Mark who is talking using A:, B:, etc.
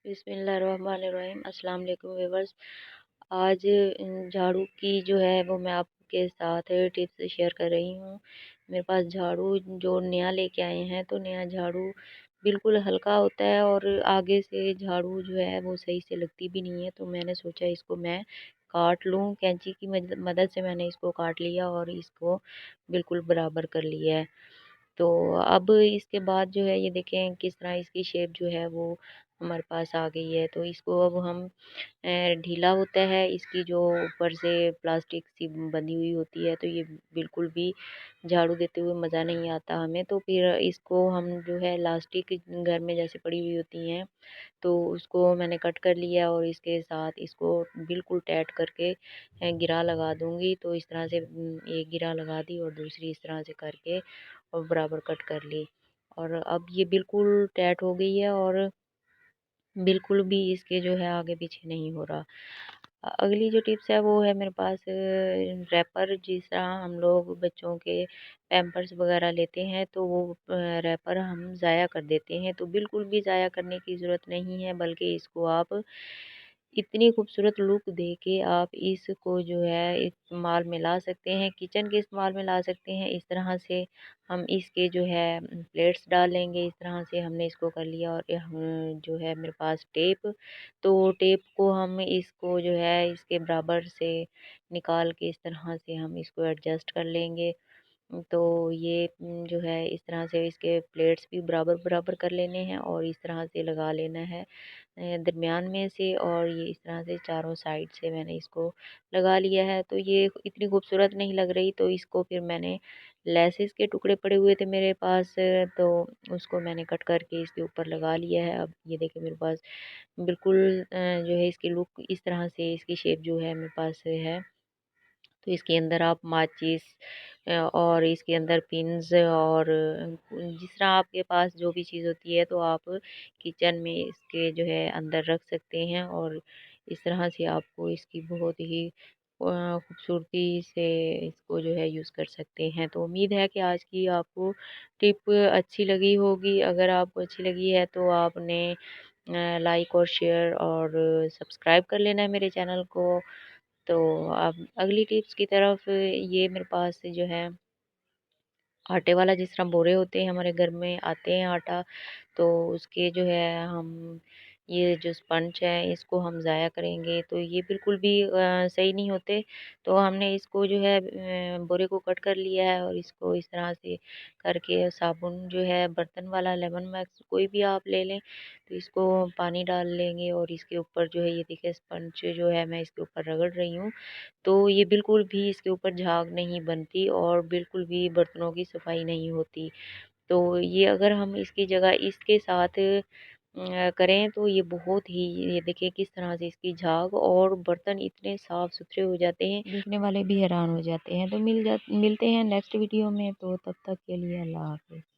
A: बिस्मिल्लाहिर्रहमानिर्रहीम अस्सलाम वालेकुम व्यूअर्स। आज झाड़ू की जो है वो मैं आपके साथ टिप्स शेयर कर रही हूँ। मेरे पास झाड़ू जो नया लेके आए हैं, तो नया झाड़ू बिल्कुल हल्का होता है और आगे से झाड़ू जो है वो सही से लगती भी नहीं है। तो मैंने सोचा इसको मैं काट लूँ, कैंची की मदद से मैंने इसको काट लिया और इसको बिल्कुल बराबर कर लिया है। तो अब इसके बाद जो है ये देखें किस तरह इसकी शेप जो है वो हमारे पास आ गई है। तो इसको अब हम ढीला होता है, इसकी जो ऊपर से प्लास्टिक सी बंधी हुई होती है, तो ये बिल्कुल भी झाड़ू देते हुए मज़ा नहीं आता हमें। तो फिर इसको हम जो है इलास्टिक घर में जैसे पड़ी हुई होती हैं, तो उसको मैंने कट कर लिया और इसके साथ इसको बिल्कुल टाइट करके गिरा लगा दूँगी। तो इस तरह से एक गिरा लगा दी और दूसरी इस तरह से करके और बराबर कट कर ली। और अब ये बिल्कुल टाइट हो गई है और बिल्कुल भी इसके जो है आगे पीछे नहीं हो रहा। अगली जो टिप्स है वो है मेरे पास रैपर, जिस तरह हम लोग बच्चों के पैम्पर्स वगैरह लेते हैं, तो वो रैपर हम ज़ाया कर देते हैं। तो बिल्कुल भी ज़ाया करने की ज़रूरत नहीं है, बल्कि इसको आप इतनी खूबसूरत लुक दे के आप इसको जो है इस्तेमाल में ला सकते हैं, किचन के इस्तेमाल में ला सकते हैं। इस तरह से हम इसके जो है प्लेट्स डालेंगे, इस तरह से हमने इसको कर लिया। और हम जो है मेरे पास टेप, तो टेप को हम इसको जो है इसके बराबर से निकाल के इस तरह से हम इसको एडजस्ट कर लेंगे। तो ये जो है इस तरह से इसके प्लेट्स भी बराबर-बराबर कर लेने हैं और इस तरह से लगा लेना है दरमियान में से। और ये इस तरह से चारों साइड से मैंने इसको लगा लिया है। तो ये इतनी खूबसूरत नहीं लग रही, तो इसको फिर मैंने लेसिस के टुकड़े पड़े हुए थे मेरे पास, तो उसको मैंने कट करके इसके ऊपर लगा लिया है। अब ये देखिए मेरे पास बिल्कुल जो है इसकी लुक इस तरह से इसकी शेप जो है मेरे पास है। तो इसके अंदर आप माचिस और इसके अंदर पिन्स और जिस तरह आपके पास जो भी चीज़ होती है, तो आप किचन में इसके जो है अंदर रख सकते हैं और इस तरह से आपको इसकी बहुत ही खूबसूरती से इसको जो है यूज़ कर सकते हैं। तो उम्मीद है कि आज की आपको टिप अच्छी लगी होगी। अगर आपको अच्छी लगी है तो आपने लाइक और शेयर और सब्सक्राइब कर लेना है मेरे चैनल को। तो अब अगली टिप्स की तरफ, ये मेरे पास जो है आटे वाला, जिस तरह बोरे होते हैं हमारे घर में आते हैं आटा, तो उसके जो है हम ये जो स्पंज है इसको हम ज़ाया करेंगे, तो ये बिल्कुल भी सही नहीं होते। तो हमने इसको जो है बोरे को कट कर लिया है और इसको इस तरह से करके साबुन जो है बर्तन वाला लेमन मैक्स कोई भी आप ले लें, तो इसको पानी डाल लेंगे और इसके ऊपर जो है ये देखिए स्पंज जो है मैं इसके ऊपर रगड़ रही हूँ। तो ये बिल्कुल भी इसके ऊपर झाग नहीं बनती और बिल्कुल भी बर्तनों की सफाई नहीं होती। तो ये अगर हम इसकी जगह इसके साथ करें, तो ये बहुत ही, ये देखिए किस तरह से इसकी झाग और बर्तन इतने साफ सुथरे हो जाते हैं, देखने वाले भी हैरान हो जाते हैं। तो मिलते हैं नेक्स्ट वीडियो में, तो तब तक के लिए अल्लाह हाफ़िज़।